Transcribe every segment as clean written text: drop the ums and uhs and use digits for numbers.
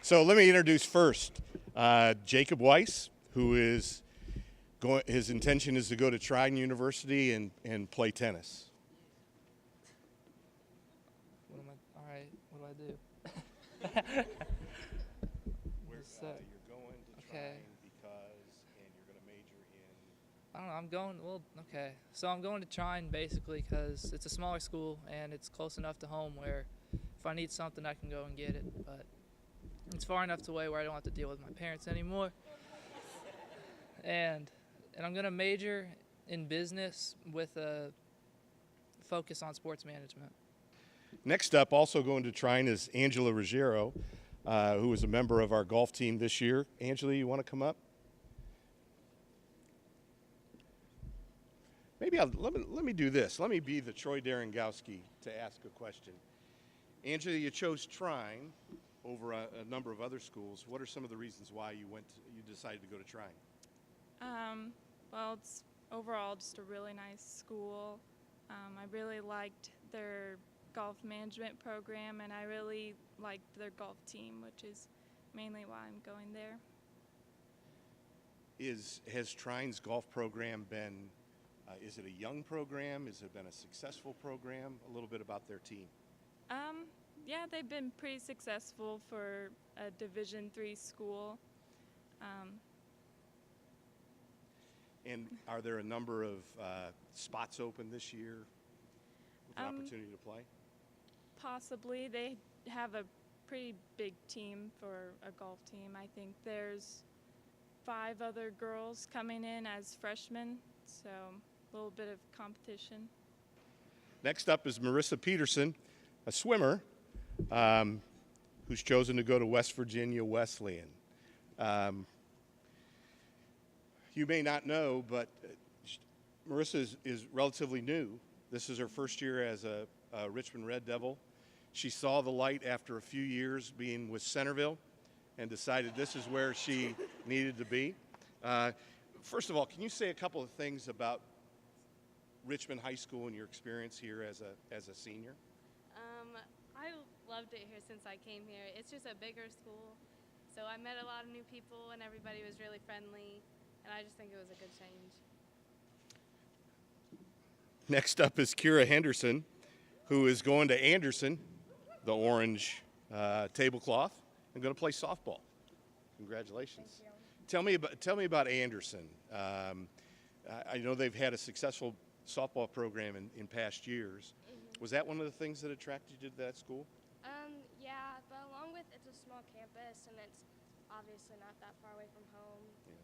So let me introduce first Jacob Weiss, who is going. His intention is to go to Trident University and play tennis. All right, what do I do? You're going to Okay. Trident and you're going to major in. I don't know. Okay. So I'm going to Trine basically because it's a smaller school and it's close enough to home where if I need something, I can go and get it. But it's far enough away where I don't have to deal with my parents anymore. And I'm going to major in business with a focus on sports management. Next up, also going to Trine, is Angela Ruggiero, who is a member of our golf team this year. Angela, you want to come up? Maybe let me do this. Let me be the Troy Darengowski to ask a question. Angela, you chose Trine over a number of other schools. What are some of the reasons why you decided to go to Trine? Well, it's overall just a really nice school. I really liked their golf management program, and I really liked their golf team, which is mainly why I'm going there. Has Trine's golf program been, is it a young program? Has it been a successful program? A little bit about their team. Yeah, they've been pretty successful for a Division III school. And are there a number of spots open this year with an opportunity to play? Possibly. They have a pretty big team for a golf team. I think there's 5 other girls coming in as freshmen, so a little bit of competition. Next up is Marissa Peterson, a swimmer who's chosen to go to West Virginia Wesleyan. You may not know, but Marissa is relatively new. This is her first year as a Richmond Red Devil. She saw the light after a few years being with Centerville and decided this is where she needed to be. First of all, can you say a couple of things about Richmond High School and your experience here as a senior? I loved it here since I came here. It's just a bigger school, so I met a lot of new people and everybody was really friendly, and I just think it was a good change. Next up is Kira Henderson, who is going to Anderson, the orange tablecloth, and going to play softball. Congratulations. Thank you. Tell me about Anderson. I know they've had a successful softball program in past years. Was that one of the things that attracted you to that school? Yeah, but along with it's a small campus and it's obviously not that far away from home. Yeah.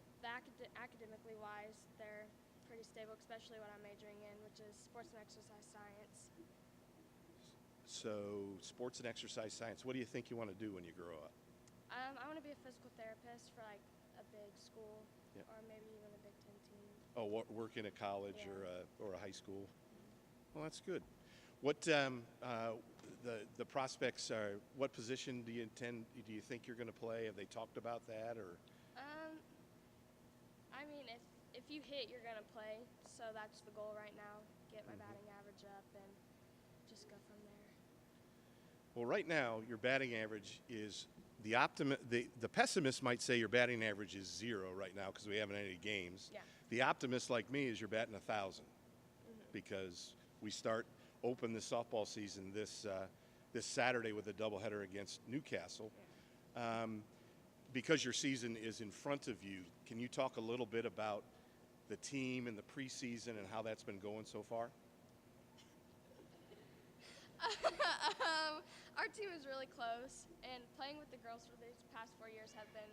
Academically wise, they're pretty stable, especially what I'm majoring in, which is sports and exercise science. So, sports and exercise science. What do you think you want to do when you grow up? I want to be a physical therapist for like a big school, yeah, or maybe even a Big Ten team. Oh, work in a college, yeah, or a high school. Well, that's good. What the prospects are? What position do you think you're going to play? Have they talked about that or? I mean, if you hit, you're going to play. So that's the goal right now. Get my batting average up and just go from there. Well, right now your batting average is the pessimist might say your batting average is 0 right now because we haven't had any games. Yeah. The optimist like me is you're batting 1,000 because we open the softball season this Saturday with a doubleheader against Newcastle. Yeah. Because your season is in front of you, can you talk a little bit about the team and the preseason and how that's been going so far? Our team is really close, and playing with the girls for these past 4 years have been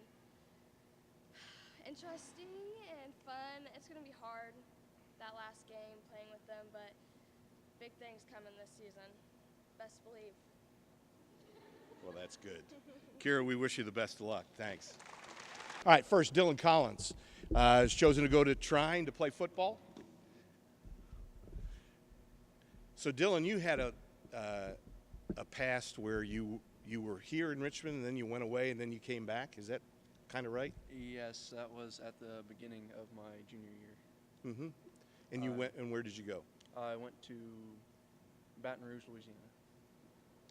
interesting and fun. It's going to be hard, that last game, playing with them, but big things coming this season. Best believe. Well, that's good. Kira, we wish you the best of luck. Thanks. All right, first, Dylan Collins has chosen to go to Trine to play football. So, Dylan, you had a past where you were here in Richmond, and then you went away, and then you came back. Is that kind of right? Yes, that was at the beginning of my junior year. Mm-hmm. And you went, and where did you go? I went to Baton Rouge, Louisiana.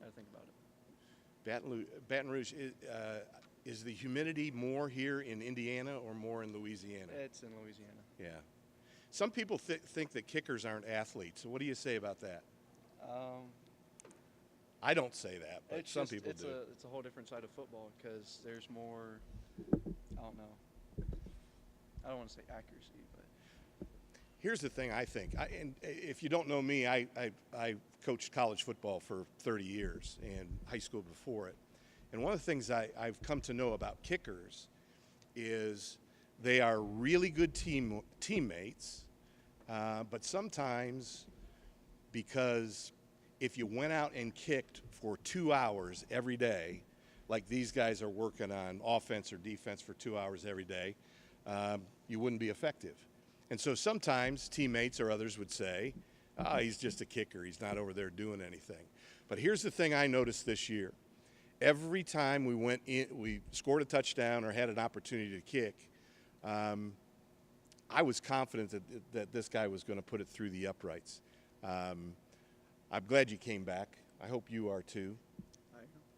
I had to think about it. Baton Rouge is the humidity more here in Indiana or more in Louisiana? It's in Louisiana. Yeah. Some people think that kickers aren't athletes. So what do you say about that? I don't say that, but some people do. It's a whole different side of football because there's more, I don't know. I don't want to say accuracy, but. Here's the thing I think. And if you don't know me, I coached college football for 30 years and high school before it. And one of the things I've come to know about kickers is they are really good teammates, but sometimes because if you went out and kicked for 2 hours every day, like these guys are working on offense or defense for 2 hours every day, you wouldn't be effective. And so sometimes teammates or others would say, he's just a kicker. He's not over there doing anything. But here's the thing I noticed this year. Every time we went in, we scored a touchdown or had an opportunity to kick, I was confident that this guy was going to put it through the uprights. I'm glad you came back. I hope you are too.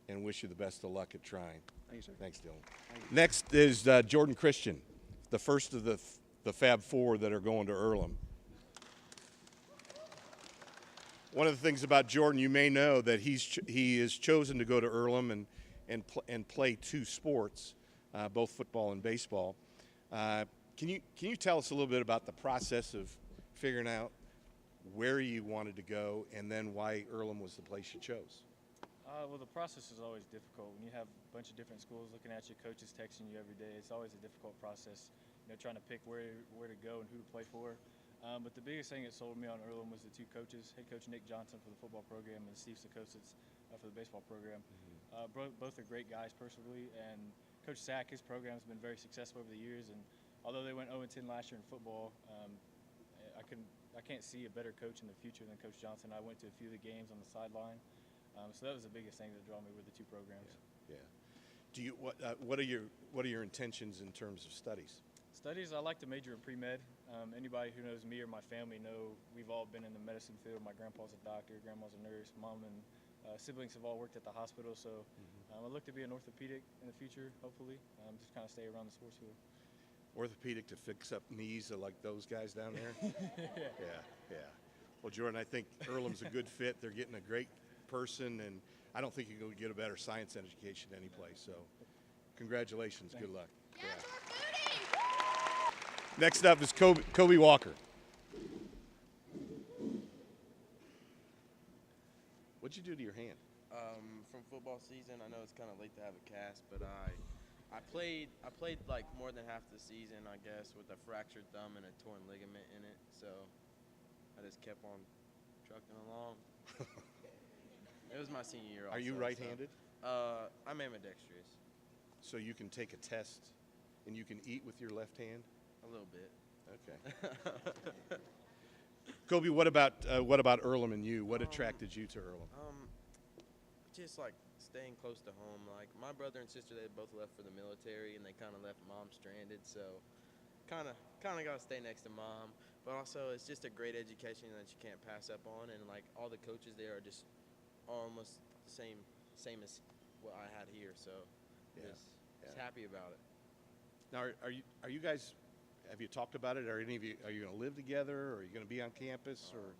And wish you the best of luck at trying. Thank you, sir. Thanks, Dylan. Next is Jordan Christian, the first of the Fab Four that are going to Earlham. One of the things about Jordan, you may know that he is chosen to go to Earlham and play two sports, both football and baseball. Can you tell us a little bit about the process of figuring out where you wanted to go and then why Earlham was the place you chose? Well, the process is always difficult. When you have a bunch of different schools looking at you, coaches texting you every day, it's always a difficult process, trying to pick where to go and who to play for. But the biggest thing that sold me on Earlham was the two coaches, head coach Nick Johnson for the football program and Steve Sikositz for the baseball program. Both are great guys personally, and Coach Sack, his program has been very successful over the years, and although they went 0-10 last year in football, I can't see a better coach in the future than Coach Johnson. I went to a few of the games on the sideline. So that was the biggest thing that drew me with the two programs. Yeah. Do you what are your intentions in terms of studies? Studies, I like to major in pre-med. Anybody who knows me or my family know we've all been in the medicine field. My grandpa's a doctor, grandma's a nurse, mom and siblings have all worked at the hospital. So I look to be an orthopedic in the future, hopefully. Just kind of stay around the sports field. Orthopedic to fix up knees like those guys down there? Yeah. Well, Jordan, I think Earlham's a good fit. They're getting a great person, and I don't think you can get a better science education anyplace. So congratulations. Good luck. Yeah, Next up is Kobe Walker. What'd you do to your hand? From football season, I know it's kind of late to have a cast, but I played like more than half the season, I guess, with a fractured thumb and a torn ligament in it. So I just kept on trucking along. It was my senior year. Are you right-handed? So, I'm ambidextrous. So you can take a test and you can eat with your left hand? A little bit. Okay. Kobe, what about Earlham and you? What attracted you to Earlham? Just like staying close to home. Like my brother and sister, they both left for the military, and they kind of left mom stranded. So kind of got to stay next to mom. But also, it's just a great education that you can't pass up on, and like all the coaches there are just almost the same as what I had here. So just happy about it. Now, are you guys? Have you talked about it? Are you going to live together? Or are you going to be on campus? Or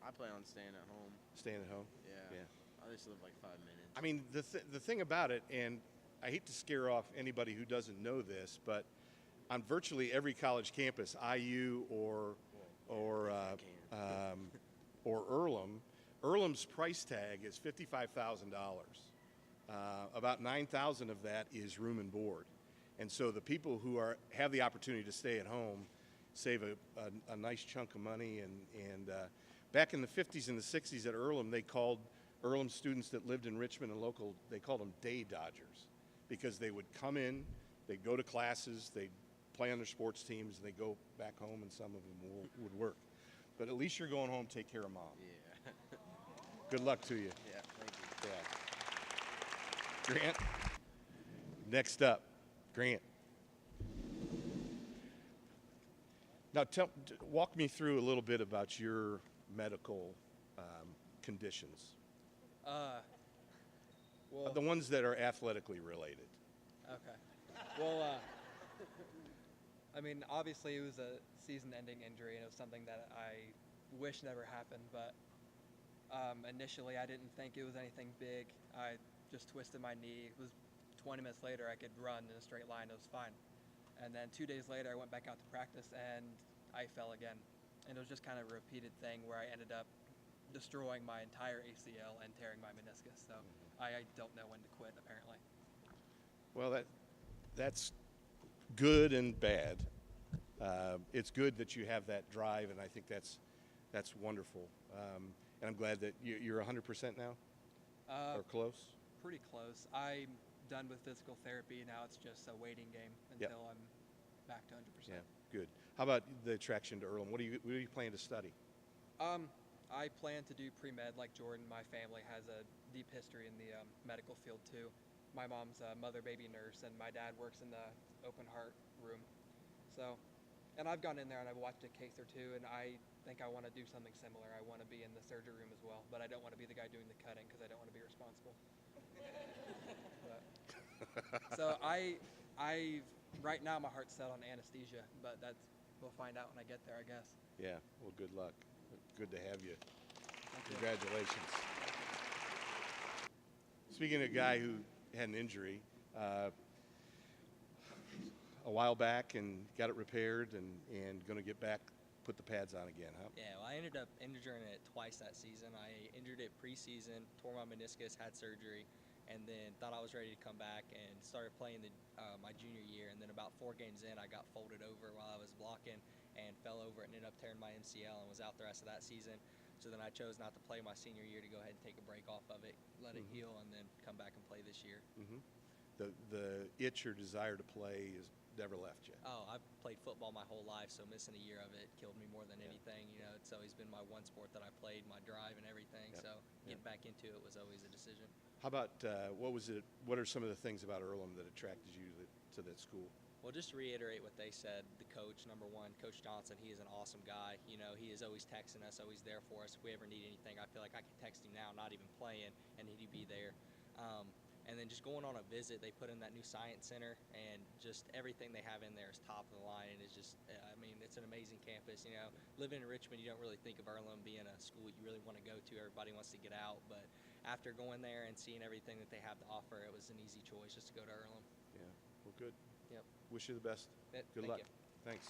I plan on staying at home. Staying at home? Yeah. I just live like 5 minutes. I mean, the thing about it, and I hate to scare off anybody who doesn't know this, but on virtually every college campus, IU or Earlham, Earlham's price tag is $55,000. About $9,000 of that is room and board. And so the people who have the opportunity to stay at home save a nice chunk of money. And back in the 50s and the 60s at Earlham, they called Earlham students that lived in Richmond and local, they called them day dodgers, because they would come in, they'd go to classes, they'd play on their sports teams, and they'd go back home, and some of them would work. But at least you're going home, take care of mom. Yeah. Good luck to you. Yeah, thank you. Yeah. Grant. Next up, Grant. Now, walk me through a little bit about your medical conditions. Well, The ones that are athletically related. Okay. Well, I mean, obviously it was a season-ending injury, and it was something that I wish never happened. But initially, I didn't think it was anything big. I just twisted my knee. It was 20 minutes later, I could run in a straight line. It was fine. And then 2 days later, I went back out to practice, and I fell again. And it was just kind of a repeated thing where I ended up destroying my entire ACL and tearing my meniscus. So I don't know when to quit, apparently. Well, that's good and bad. It's good that you have that drive, and I think that's wonderful. And I'm glad that you're 100% now, or close. Pretty close. I'm done with physical therapy. Now it's just a waiting game until I'm back to 100%. Yeah, good. How about the attraction to Earlham? What are you planning to study? I plan to do pre-med like Jordan. My family has a deep history in the medical field too. My mom's a mother-baby nurse, and my dad works in the open heart room. So, and I've gone in there and I've watched a case or two, and I think I want to do something similar. I want to be in the surgery room as well, but I don't want to be the guy doing the cutting because I don't want to be responsible. So right now my heart's set on anesthesia, but we'll find out when I get there, I guess. Yeah, well, good luck. Good to have you. Congratulations. Speaking of a guy who had an injury a while back and got it repaired and going to get back, put the pads on again, huh? Yeah, well, I ended up injuring it twice that season. I injured it preseason, tore my meniscus, had surgery, and then thought I was ready to come back and started playing my junior year. And then about 4 games in, I got folded over while I was blocking and fell over and ended up tearing my MCL and was out the rest of that season. So then I chose not to play my senior year to go ahead and take a break off of it, let it heal, and then come back and play this year. The itch or desire to play has never left you. Oh, I've played football my whole life, so missing a year of it killed me more than anything. You know, it's always been my one sport that I played, my drive and everything. So getting back into it was always a decision. How about what are some of the things about Earlham that attracted you to that school? Well, just to reiterate what they said, the coach, number one, Coach Johnson, he is an awesome guy. You know, he is always texting us, always there for us. If we ever need anything, I feel like I can text him now, not even playing, and he'd be there. And then just going on a visit, they put in that new science center, and just everything they have in there is top of the line, and it's just, I mean, it's an amazing campus. You know, living in Richmond, you don't really think of Earlham being a school you really want to go to. Everybody wants to get out, but after going there and seeing everything that they have to offer, it was an easy choice just to go to Earlham. Yeah, well, good. Yep. Wish you the best. Good Thank luck. you. Thanks.